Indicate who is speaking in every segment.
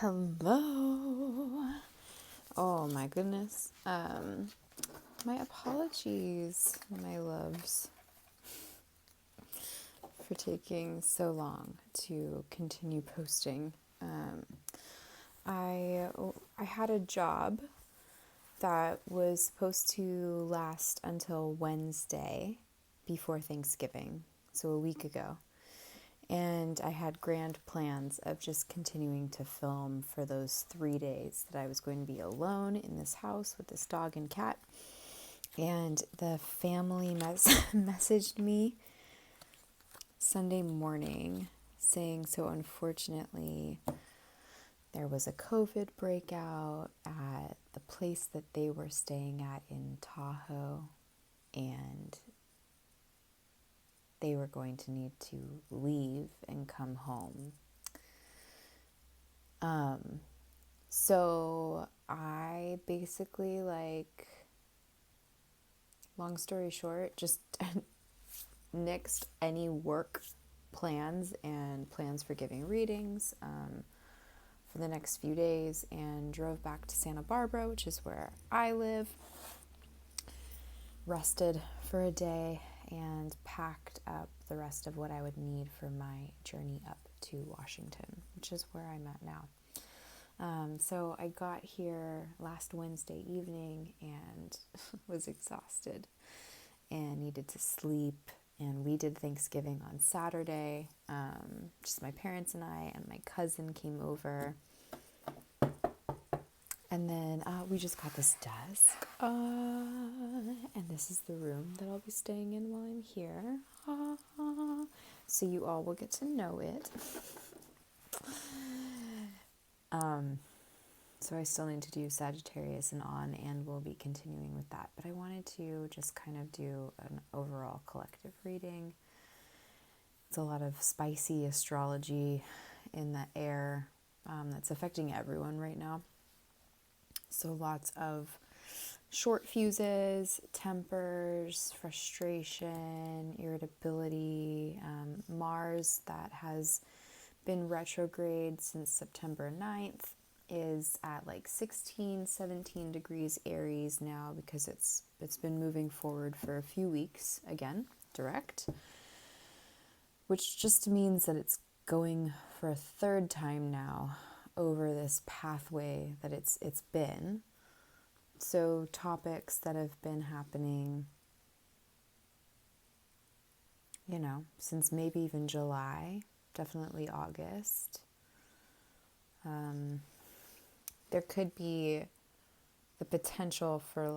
Speaker 1: Hello. Oh my goodness. My apologies, my loves, for taking so long to continue posting. I had a job that was supposed to last until Wednesday before Thanksgiving, so a week ago. And I had grand plans of just continuing to film for those 3 days that I was going to be alone in this house with this dog and cat. And the family messaged me Sunday morning saying, so unfortunately, there was a COVID breakout at the place that they were staying at in Tahoe, and they were going to need to leave and come home. So I basically, long story short, just nixed any work plans and plans for giving readings for the next few days and drove back to Santa Barbara, which is where I live, rested for a day, and packed up the rest of what I would need for my journey up to Washington, which is where I'm at now. So I got here last Wednesday evening and was exhausted and needed to sleep. And we did Thanksgiving on Saturday. Just my parents and I, and my cousin came over. And then we just got this desk. And this is the room that I'll be staying in while I'm here. So you all will get to know it. So I still need to do Sagittarius and on, and we'll be continuing with that. But I wanted to just kind of do an overall collective reading. It's a lot of spicy astrology in the air that's affecting everyone right now. So lots of short fuses, tempers, frustration, irritability, Mars that has been retrograde since September 9th is at 16-17 degrees Aries now, because it's been moving forward for a few weeks again, direct, which just means that it's going for a third time now over this pathway that it's been. So topics that have been happening, since maybe even July, definitely August. There could be the potential for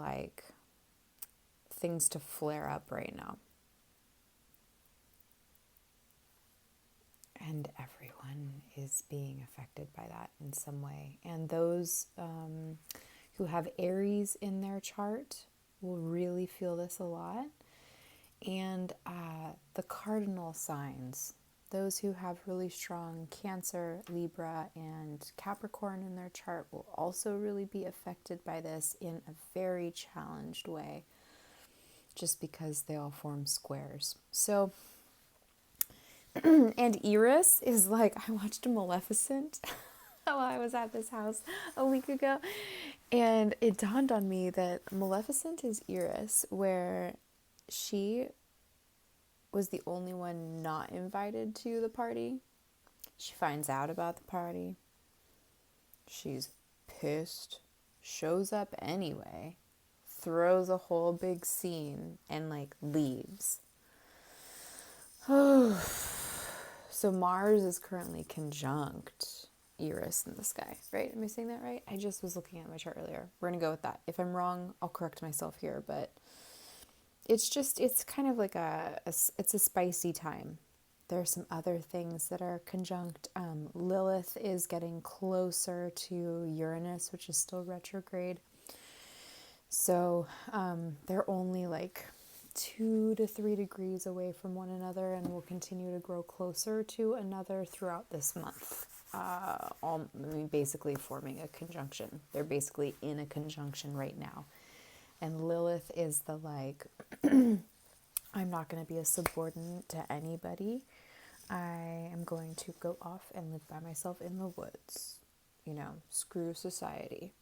Speaker 1: things to flare up right now. And everyone is being affected by that in some way. And those who have Aries in their chart will really feel this a lot. And the cardinal signs, those who have really strong Cancer, Libra, and Capricorn in their chart will also really be affected by this in a very challenged way, just because they all form squares. So, and Eris is I watched Maleficent while I was at this house a week ago, and it dawned on me that Maleficent is Eris, where she was the only one not invited to the party. She finds out about the party. She's pissed, shows up anyway, throws a whole big scene, and leaves. So Mars is currently conjunct Eris in the sky, right? Am I saying that right? I just was looking at my chart earlier. We're going to go with that. If I'm wrong, I'll correct myself here, but it's kind of it's a spicy time. There are some other things that are conjunct. Lilith is getting closer to Uranus, which is still retrograde. So they're only 2 to 3 degrees away from one another, and will continue to grow closer to another throughout this month. Basically forming a conjunction. They're basically in a conjunction right now. And Lilith is the I'm not going to be a subordinate to anybody. I am going to go off and live by myself in the woods. screw society.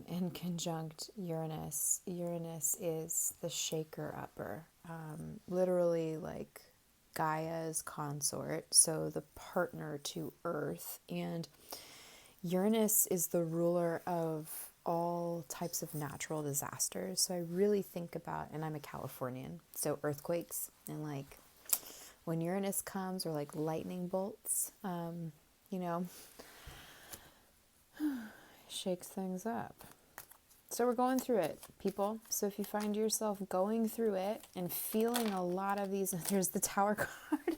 Speaker 1: In conjunct Uranus. Uranus is the shaker-upper, literally like Gaia's consort, so the partner to Earth. And Uranus is the ruler of all types of natural disasters. So I really think about, and I'm a Californian, so earthquakes and like when Uranus comes, or like lightning bolts, shakes things up. So we're going through it, people. So if you find yourself going through it and feeling a lot of these, there's the Tower card.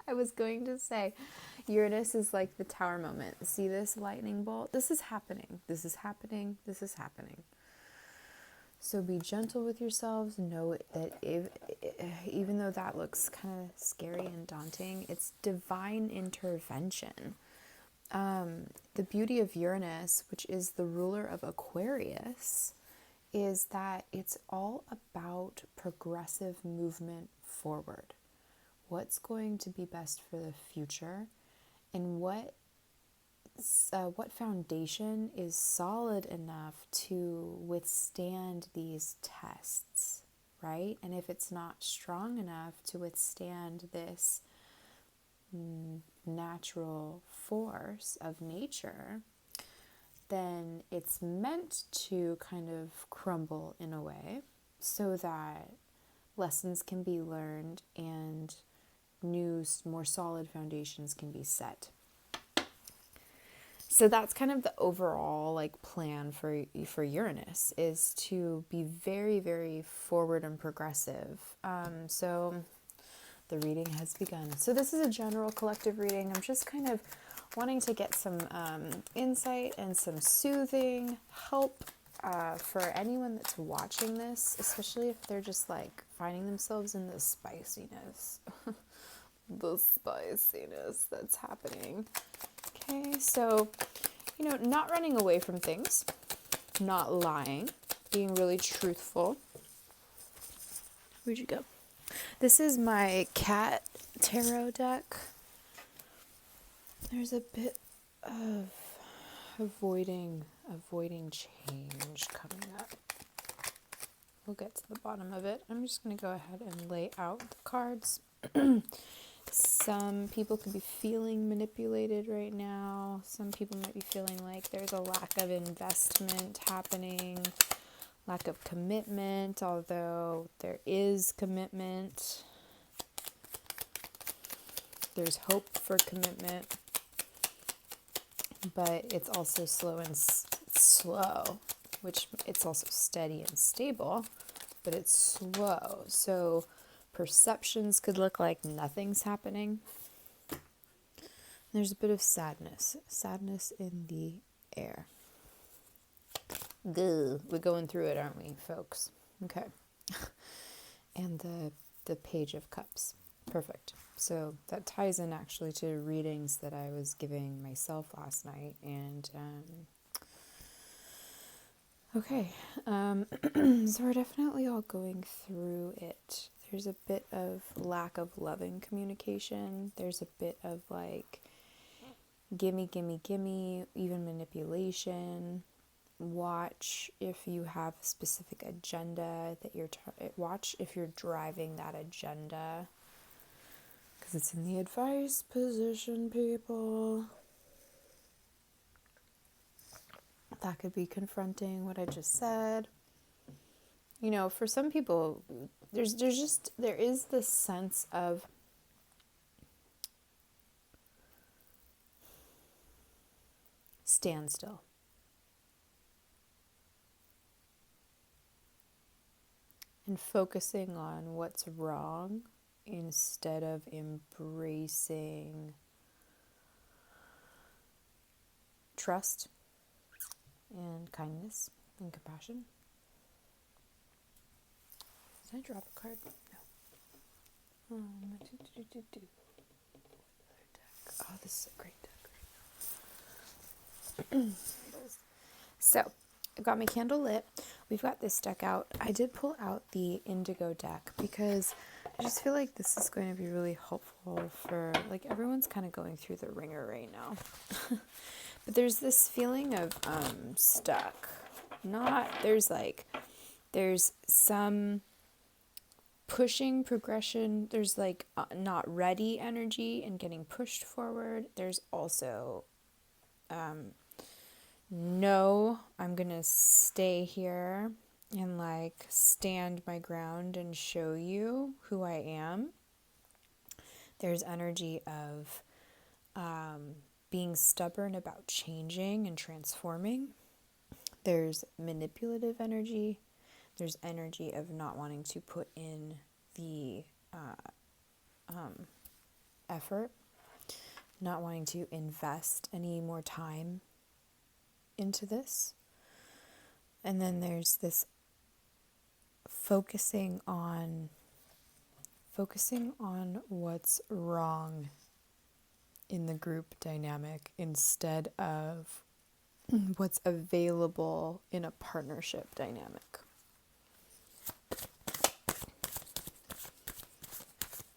Speaker 1: I was going to say, Uranus is like the Tower moment. See this lightning bolt? This is happening. This is happening. This is happening. So be gentle with yourselves. Know that even though that looks kind of scary and daunting, it's divine intervention. The beauty of Uranus, which is the ruler of Aquarius, is that it's all about progressive movement forward. What's going to be best for the future, and what foundation is solid enough to withstand these tests, right? And if it's not strong enough to withstand this natural force of nature, then it's meant to kind of crumble in a way so that lessons can be learned and new, more solid foundations can be set. So that's kind of the overall like plan for Uranus, is to be very, very forward and progressive. So the reading has begun. So this is a general collective reading. I'm just kind of wanting to get some insight and some soothing help for anyone that's watching this, especially if they're just like finding themselves in the spiciness. The spiciness that's happening. Okay, so, not running away from things, not lying, being really truthful. Where'd you go? This is my cat tarot deck. There's a bit of avoiding change coming up. We'll get to the bottom of it. I'm just going to go ahead and lay out the cards. Some people could be feeling manipulated right now. Some people might be feeling like there's a lack of investment happening, lack of commitment, although there is commitment. There's hope for commitment, but it's also slow, which it's also steady and stable, but it's slow. So perceptions could look like nothing's happening. There's a bit of sadness in the air. Gah. We're going through it, aren't we, folks? Okay. And the Page of Cups. Perfect. So that ties in actually to readings that I was giving myself last night. And okay. So we're definitely all going through it. There's a bit of lack of loving communication. There's a bit of like gimme, even manipulation. Watch if you have a specific agenda that watch if you're driving that agenda, because it's in the advice position, people. That could be confronting what I just said. For some people, there is this sense of standstill. And focusing on what's wrong instead of embracing trust and kindness and compassion. Did I drop a card? No. Oh, this is a great deck. So, I've got my candle lit. We've got this deck out. I did pull out the Indigo deck because I just feel like this is going to be really helpful for, like, everyone's kind of going through the ringer right now. But there's this feeling of stuck. There's some pushing progression. There's like not ready energy and getting pushed forward. There's also no, I'm gonna stay here and like stand my ground and show you who I am. There's energy of being stubborn about changing and transforming. There's manipulative energy. There's energy of not wanting to put in the effort, not wanting to invest any more time into this. And then there's this focusing on what's wrong in the group dynamic instead of what's available in a partnership dynamic.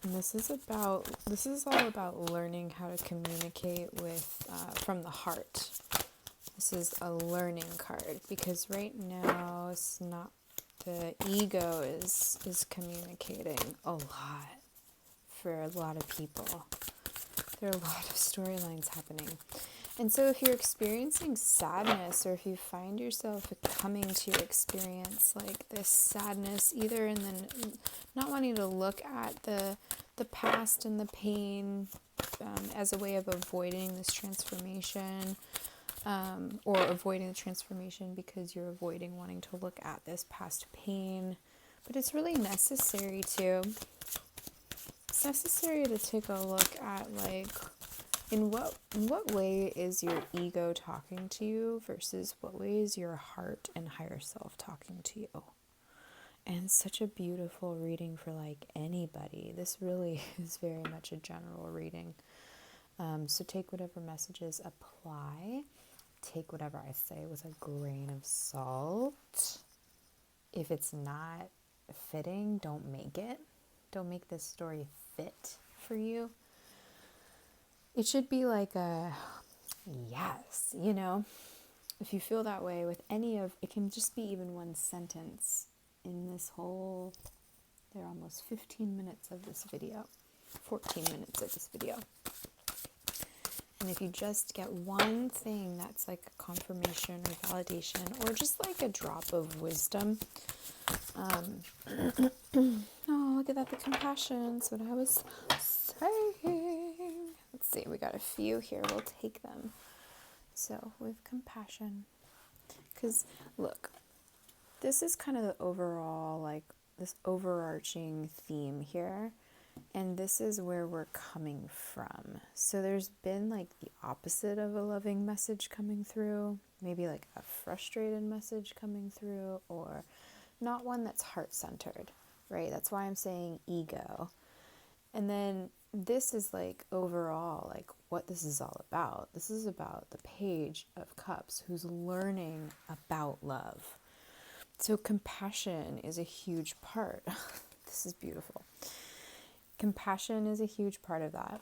Speaker 1: And this is all about learning how to communicate with from the heart. This is a learning card because right now it's not, the ego is communicating a lot for a lot of people. There are a lot of storylines happening. And so if you're experiencing sadness, or if you find yourself coming to experience like this sadness, either in the not wanting to look at the past and the pain as a way of avoiding this transformation, or avoiding the transformation because you're avoiding wanting to look at this past pain, but it's really necessary to. It's necessary to take a look at like, in what way is your ego talking to you versus what way is your heart and higher self talking to you. And it's such a beautiful reading for like anybody. This really is very much a general reading. So take whatever messages apply. Take whatever I say with a grain of salt. If it's not fitting, don't make it. Don't make this story fit for you. It should be like a yes, you know. If you feel that way with any of, it can just be even one sentence in this whole, there are almost 15 minutes of this video, 14 minutes of this video. And if you just get one thing that's like a confirmation or validation, or just like a drop of wisdom. Oh, look at that, the compassion. That's what I was saying. Let's see, we got a few here. We'll take them. So, with compassion. Because, look, this is kind of the overall, like, this overarching theme here. And this is where we're coming from. So there's been like the opposite of a loving message coming through, maybe like a frustrated message coming through, or not one that's heart-centered, right? That's why I'm saying ego. And then this is like overall, like what this is all about. This is about the Page of Cups, who's learning about love. So compassion is a huge part. This is beautiful. Compassion is a huge part of that.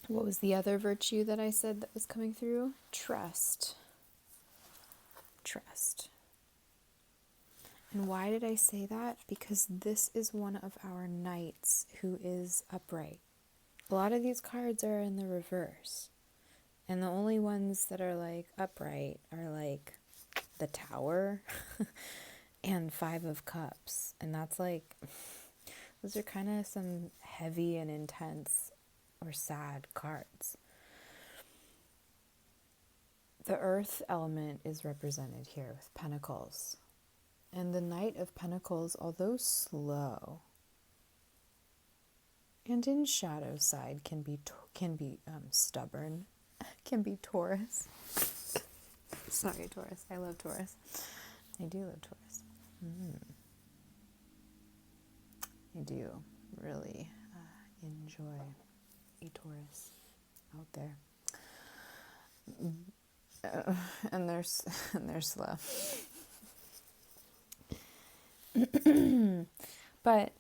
Speaker 1: What was the other virtue that I said that was coming through? Trust. Trust. And why did I say that? Because this is one of our knights who is upright. A lot of these cards are in the reverse. And the only ones that are like upright are like the Tower and Five of Cups. And that's like, those are kind of some heavy and intense or sad cards. The earth element is represented here with Pentacles. And the Knight of Pentacles, although slow and in shadow side, can be stubborn, can be Taurus. Sorry, Taurus. I love Taurus. I do love Taurus. I do really enjoy a Taurus out there. And they're slow. But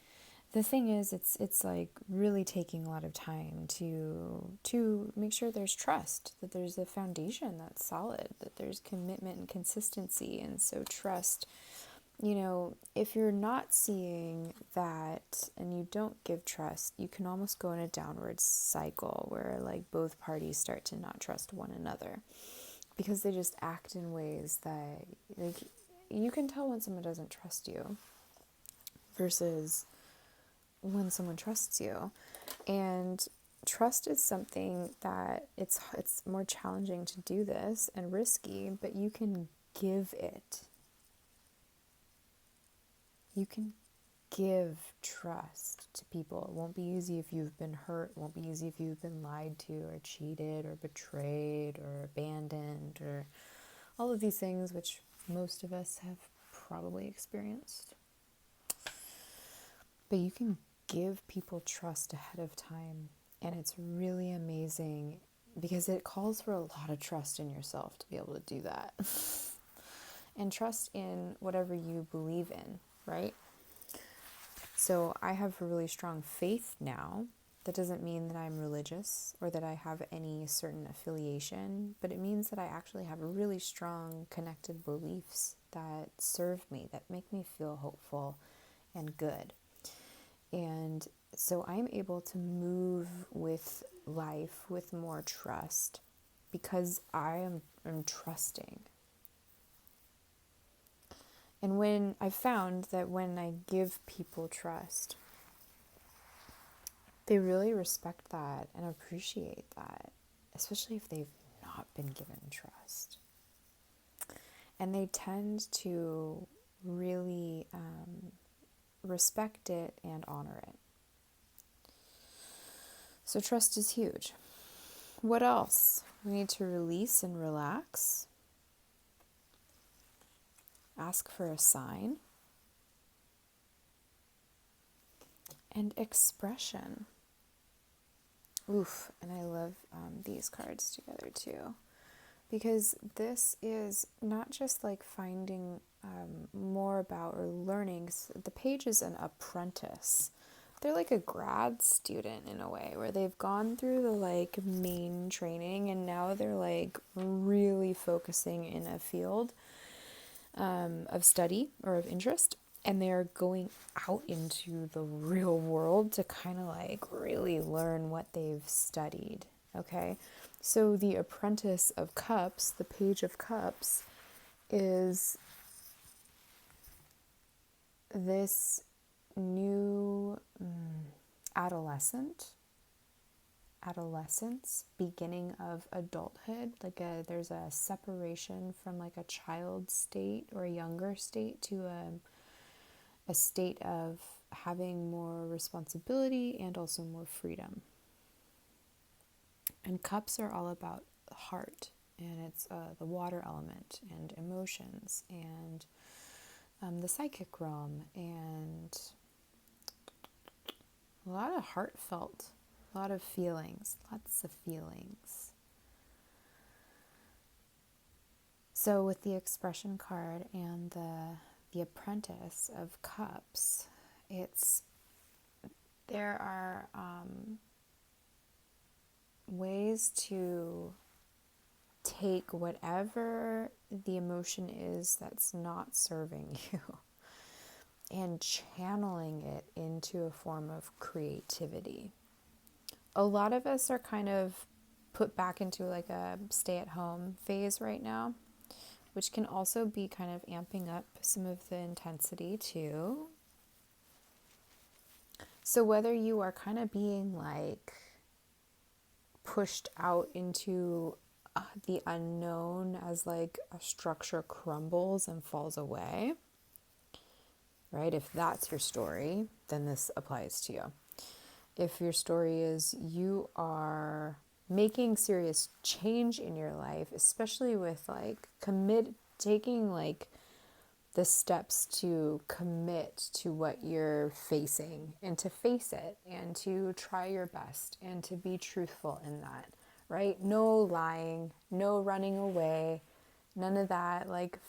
Speaker 1: the thing is, it's like really taking a lot of time to make sure there's trust, that there's a foundation that's solid, that there's commitment and consistency. And so trust, if you're not seeing that and you don't give trust, you can almost go in a downward cycle where like both parties start to not trust one another because they just act in ways that, like, you can tell when someone doesn't trust you versus when someone trusts you. And trust is something that it's more challenging to do this and risky, but you can give it. You can give trust to people. It won't be easy if you've been hurt. It won't be easy if you've been lied to or cheated or betrayed or abandoned or all of these things, which most of us have probably experienced. But you can give people trust ahead of time, and it's really amazing because it calls for a lot of trust in yourself to be able to do that. And trust in whatever you believe in, right? So I have a really strong faith now. That doesn't mean that I'm religious or that I have any certain affiliation, but it means that I actually have really strong connected beliefs that serve me, that make me feel hopeful and good. And so I'm able to move with life with more trust because I am trusting. And when I found that when I give people trust, they really respect that and appreciate that, especially if they've not been given trust. And they tend to really respect it and honor it. So trust is huge. What else? We need to release and relax. Ask for a sign. And expression. Oof, and I love these cards together too. Because this is not just like finding more about or learning. The page is an apprentice. They're like a grad student in a way, where they've gone through the like main training and now they're like really focusing in a field of study or of interest, and they're going out into the real world to kind of like really learn what they've studied. Okay, so the Apprentice of Cups, the Page of Cups, is this new adolescence, beginning of adulthood. There's a separation from like a child state or a younger state to a state of having more responsibility and also more freedom. And cups are all about the heart, and it's the water element and emotions and the psychic realm, and a lot of heartfelt, a lot of feelings, lots of feelings. So with the expression card and the Apprentice of Cups, there are ways to take whatever the emotion is that's not serving you and channeling it into a form of creativity. A lot of us are kind of put back into like a stay-at-home phase right now, which can also be kind of amping up some of the intensity too. So whether you are kind of being like pushed out into the unknown as like a structure crumbles and falls away, right? If that's your story, then this applies to you. If your story is you are making serious change in your life, especially with like taking like the steps to commit to what you're facing and to face it and to try your best and to be truthful in that, right? No lying, no running away, none of that like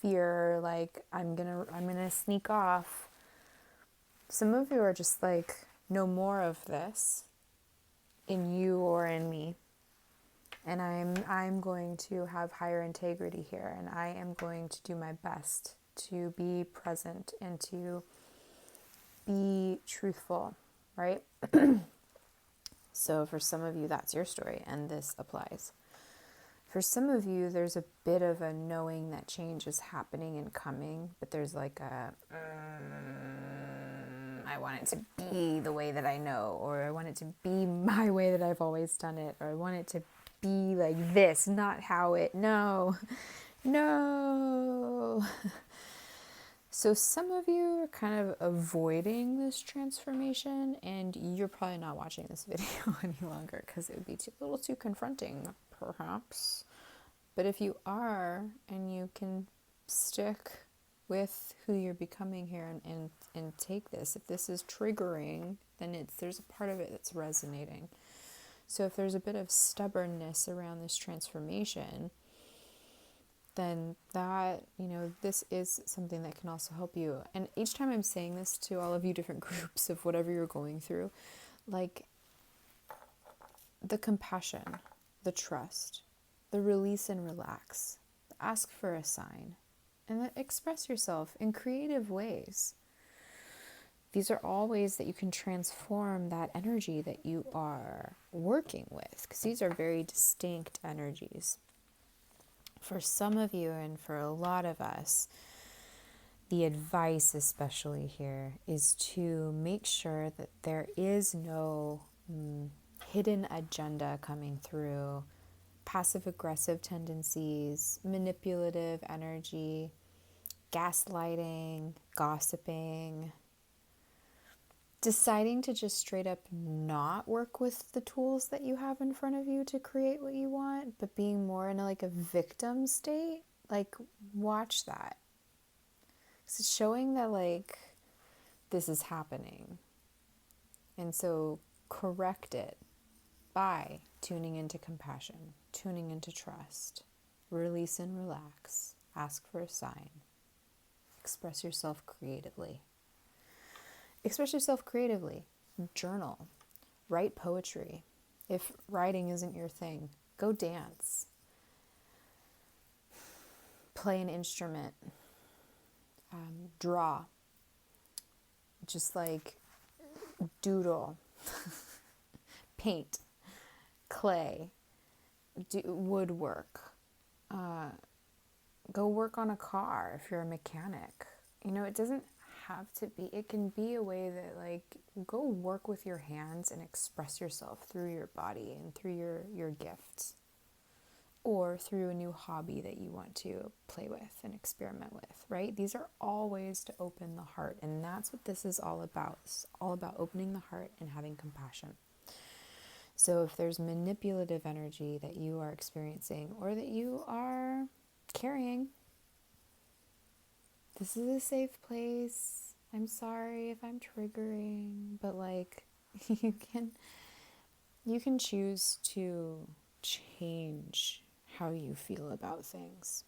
Speaker 1: fear, like I'm gonna sneak off. Some of you are just like, no more of this in you or in me. And I'm going to have higher integrity here, and I am going to do my best to be present and to be truthful, right? So for some of you, that's your story, and this applies. For some of you, there's a bit of a knowing that change is happening and coming, but there's like a, I want it to be the way that I know, or I want it to be my way that I've always done it, or I want it to be like this, not how it, no. So some of you are kind of avoiding this transformation, and you're probably not watching this video any longer because it would be a little too confronting, perhaps. But if you are, and you can stick with who you're becoming here and take this, if this is triggering, then there's a part of it that's resonating. So if there's a bit of stubbornness around this transformation, then that, this is something that can also help you. And each time I'm saying this to all of you different groups of whatever you're going through, like the compassion, the trust, the release and relax, ask for a sign, and then express yourself in creative ways. These are all ways that you can transform that energy that you are working with, because these are very distinct energies. For some of you, and for a lot of us, the advice especially here is to make sure that there is no hidden agenda coming through, passive-aggressive tendencies, manipulative energy, gaslighting, gossiping, deciding to just straight up not work with the tools that you have in front of you to create what you want, but being more in a victim state. Like, watch that. It's showing that this is happening. And so correct it by tuning into compassion, tuning into trust, release and relax, ask for a sign, express yourself creatively. Express yourself creatively. Journal. Write poetry. If writing isn't your thing, go dance. Play an instrument. Draw. Just doodle. Paint. Clay. Do woodwork. Go work on a car if you're a mechanic. It doesn't have to be, it can be a way that go work with your hands and express yourself through your body and through your gifts, or through a new hobby that you want to play with and experiment with, right? These are all ways to open the heart, and that's what this is all about. It's all about opening the heart and having compassion. So if there's manipulative energy that you are experiencing or that you are carrying, this is a safe place. I'm sorry if I'm triggering, but you can choose to change how you feel about things.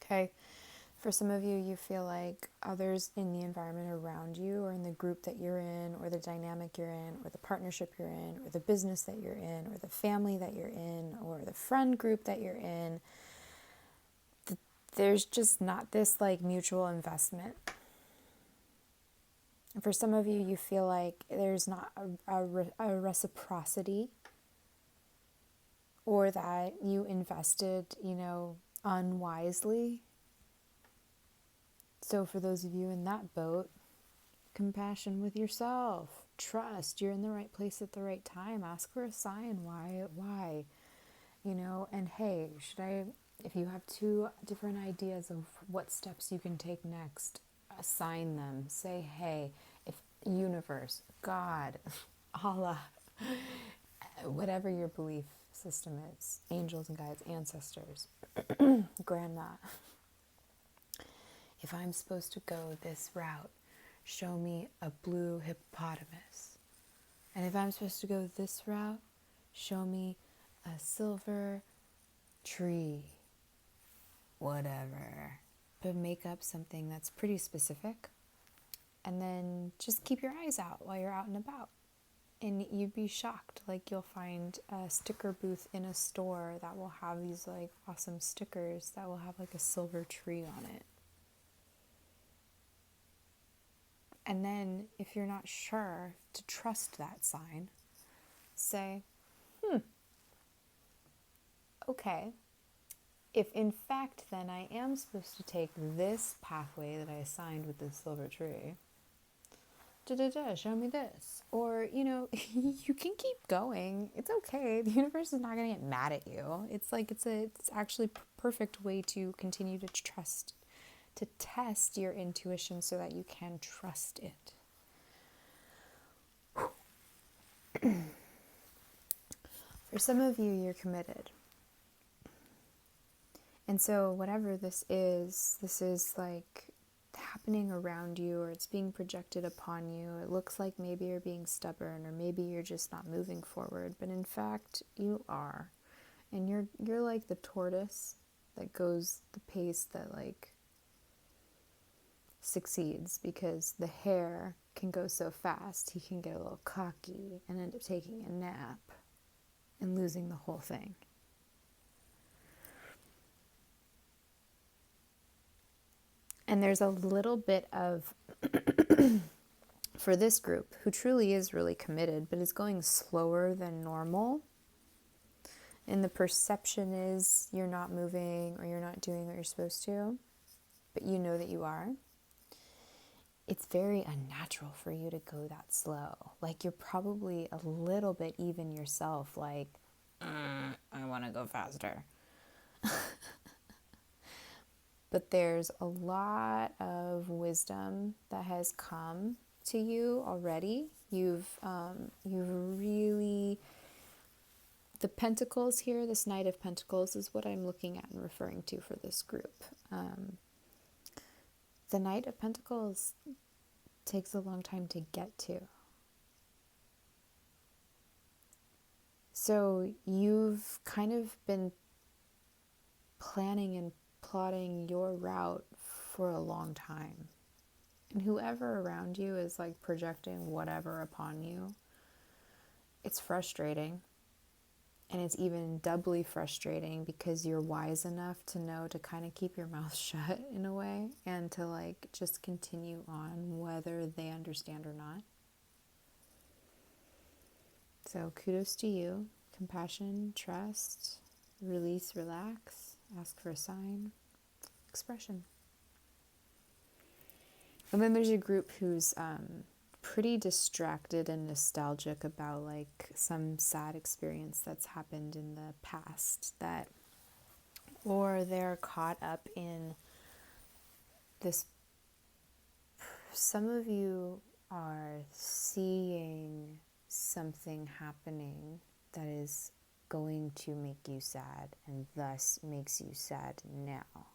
Speaker 1: Okay? For some of you, you feel like others in the environment around you, or in the group that you're in, or the dynamic you're in, or the partnership you're in, or the business that you're in, or the family that you're in, or the friend group that you're in, there's just not this mutual investment. And for some of you, you feel like there's not a reciprocity, or that you invested, unwisely. So for those of you in that boat, compassion with yourself, trust, you're in the right place at the right time, ask for a sign, why, and hey, if you have two different ideas of what steps you can take next, assign them. Say, hey, if universe, God, Allah, whatever your belief system is, angels and guides, ancestors, grandma, if I'm supposed to go this route, show me a blue hippopotamus. And if I'm supposed to go this route, show me a silver tree. Whatever. But make up something that's pretty specific And then just keep your eyes out while you're out and about. And you'd be shocked. Like, you'll find a sticker booth in a store that will have these like awesome stickers that will have like a silver tree on it. And then if you're not sure to trust that sign, say, okay, if in fact then I am supposed to take this pathway that I assigned with this silver tree, show me this. Or, you can keep going. It's okay. The universe is not going to get mad at you. It's like, it's actually perfect way to continue to trust, to test your intuition so that you can trust it. For some of you, you're committed. And so whatever this is like happening around you, or it's being projected upon you. It looks like maybe you're being stubborn, or maybe you're just not moving forward, but in fact you are. And you're like the tortoise that goes the pace that like succeeds, because the hare can go so fast, he can get a little cocky and end up taking a nap and losing the whole thing. And there's a little bit of, for this group, who truly is really committed, but is going slower than normal. And the perception is you're not moving or you're not doing what you're supposed to, but you know that you are. It's very unnatural for you to go that slow. Like, you're probably a little bit even yourself, like, I want to go faster. But there's a lot of wisdom that has come to you already. You've really, the Pentacles here, this Knight of Pentacles is what I'm looking at and referring to for this group. The Knight of Pentacles takes a long time to get to. So you've kind of been planning and plotting your route for a long time. And whoever around you is like projecting whatever upon you, it's frustrating. And it's even doubly frustrating because you're wise enough to know to kind of keep your mouth shut in a way, and to like just continue on whether they understand or not. So kudos to you. Compassion, trust, release, relax, ask for a sign, expression. And then there's a group who's pretty distracted and nostalgic about like some sad experience that's happened in the past, that, or they're caught up in this. Some of you are seeing something happening that is going to make you sad, and thus makes you sad now.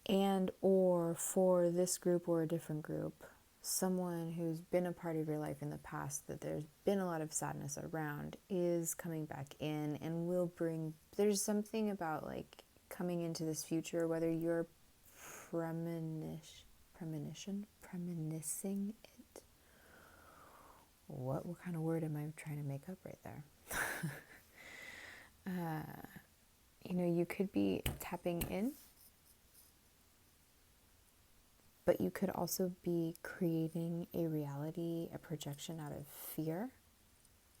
Speaker 1: And or for this group or a different group, someone who's been a part of your life in the past that there's been a lot of sadness around is coming back in and will bring, there's something about like coming into this future, whether you're premonitioning it. What kind of word am I trying to make up right there? You could be tapping in, but you could also be creating a reality, a projection out of fear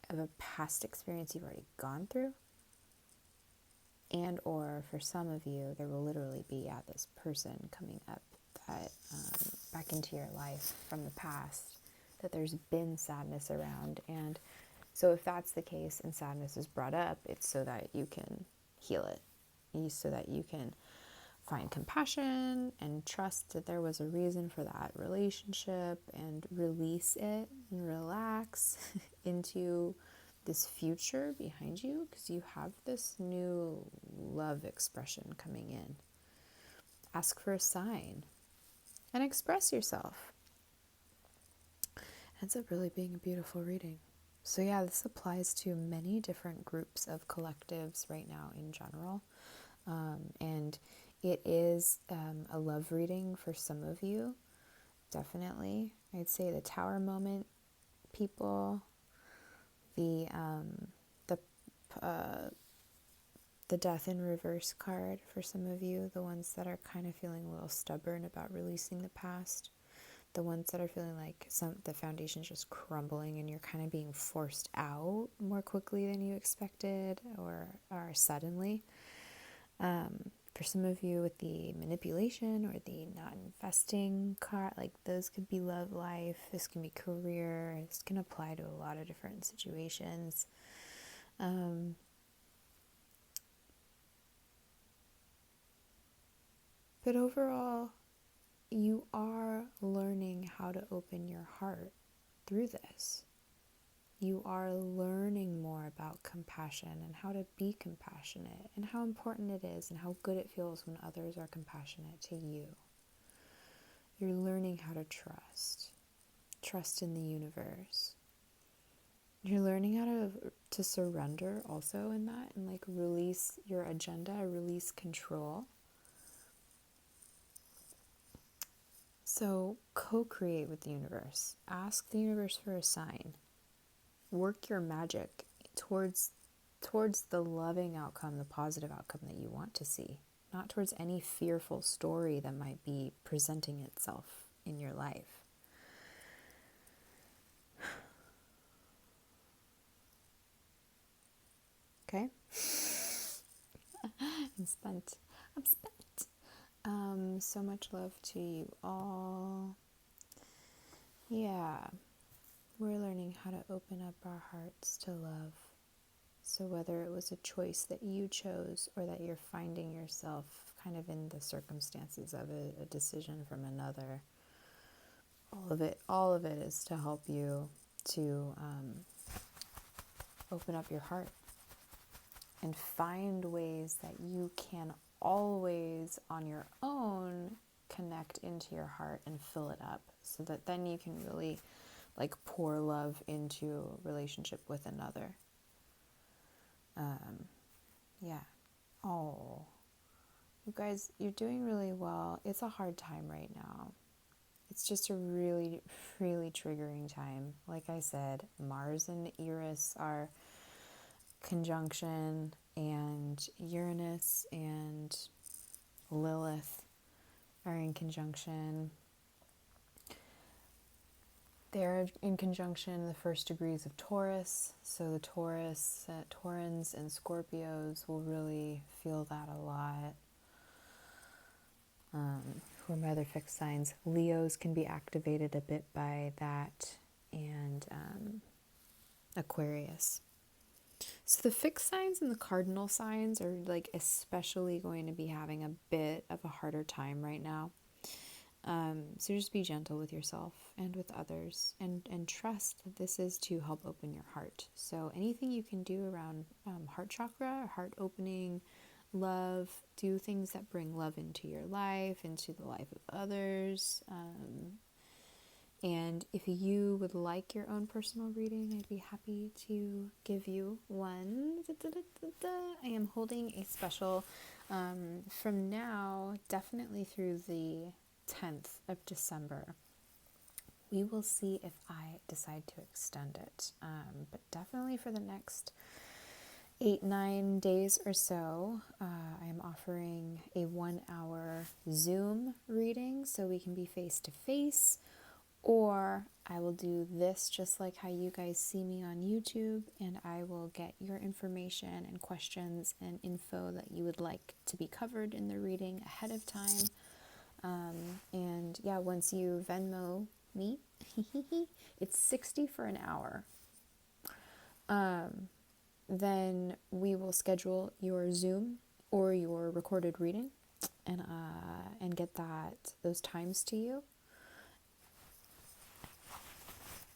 Speaker 1: of a past experience you've already gone through. And or for some of you, there will literally be this person coming up that back into your life from the past that there's been sadness around. And so if that's the case and sadness is brought up, it's so that you can heal it, so that you can find compassion and trust that there was a reason for that relationship, and release it and relax into this future behind you, because you have this new love expression coming in. Ask for a sign and express yourself. Ends up really being a beautiful reading. So yeah, this applies to many different groups of collectives right now in general. And It is a love reading for some of you, definitely. I'd say the Tower moment people, the the the Death in Reverse card for some of you, the ones that are kind of feeling a little stubborn about releasing the past, the ones that are feeling like the foundation's just crumbling and you're kind of being forced out more quickly than you expected or suddenly. For some of you with the manipulation or the not investing card, like those could be love life, this can be career, this can apply to a lot of different situations. But overall, you are learning how to open your heart through this. You are learning more about compassion and how to be compassionate and how important it is and how good it feels when others are compassionate to you. You're learning how to trust in the universe. You're learning how to surrender also in that, and like release your agenda, release control. So co-create with the universe. Ask the universe for a sign. Work your magic towards the loving outcome, the positive outcome that you want to see, not towards any fearful story that might be presenting itself in your life. Okay? I'm spent. So much love to you all. Yeah, we're learning how to open up our hearts to love. So whether it was a choice that you chose or that you're finding yourself kind of in the circumstances of a decision from another, all of it is to help you to open up your heart and find ways that you can always on your own connect into your heart and fill it up, so that then you can really like pour love into a relationship with another. Yeah. Oh, you guys, you're doing really well. It's a hard time right now. It's just a really, really triggering time. Like I said, Mars and Eris are conjunction, and Uranus and Lilith are in conjunction. They're in conjunction the first degrees of Taurus, so the Taurans and Scorpios will really feel that a lot. Who are my other fixed signs? Leos can be activated a bit by that, and Aquarius. So the fixed signs and the cardinal signs are like especially going to be having a bit of a harder time right now. So just be gentle with yourself and with others, and trust that this is to help open your heart. So anything you can do around heart chakra, heart opening, love, do things that bring love into your life, into the life of others. And if you would like your own personal reading, I'd be happy to give you one. I am holding a special from now, definitely through the 10th of December. We will see if I decide to extend it, but definitely for the next 8-9 days or so, I am offering a 1-hour Zoom reading so we can be face to face, or I will do this just like how you guys see me on YouTube, and I will get your information and questions and info that you would like to be covered in the reading ahead of time. And yeah, once you Venmo me, it's $60 for an hour. Then we will schedule your Zoom or your recorded reading, and get those times to you.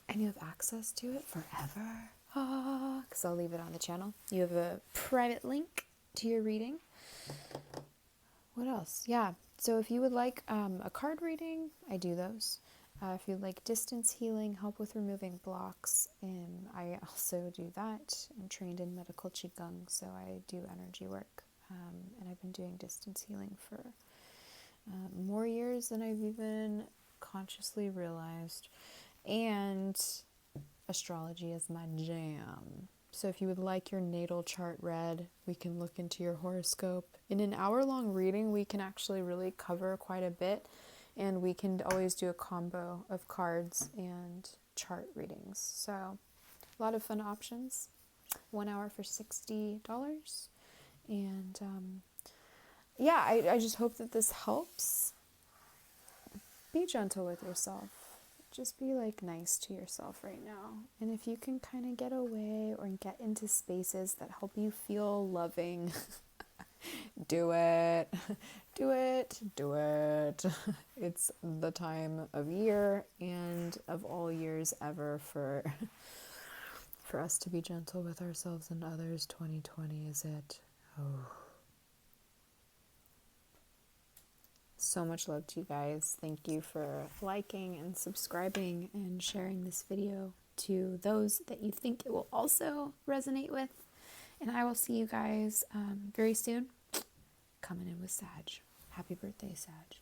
Speaker 1: And you have access to it forever. Because I'll leave it on the channel. You have a private link to your reading. What else? Yeah. So if you would like a card reading, I do those. If you'd like distance healing, help with removing blocks, I also do that. I'm trained in medical Qigong, so I do energy work. And I've been doing distance healing for more years than I've even consciously realized. And astrology is my jam. So if you would like your natal chart read, we can look into your horoscope. In an hour-long reading, we can actually really cover quite a bit, and we can always do a combo of cards and chart readings. So a lot of fun options. 1 hour for $60. And yeah, I just hope that this helps. Be gentle with yourself. Just be like nice to yourself right now. And if you can kind of get away or get into spaces that help you feel loving, do it. Do it. Do it. It's the time of year and of all years ever for us to be gentle with ourselves and others. 2020 is it. Oh. So much love to you guys. Thank you for liking and subscribing and sharing this video to those that you think it will also resonate with. And I will see you guys very soon. Coming in with Sag. Happy birthday, Sag.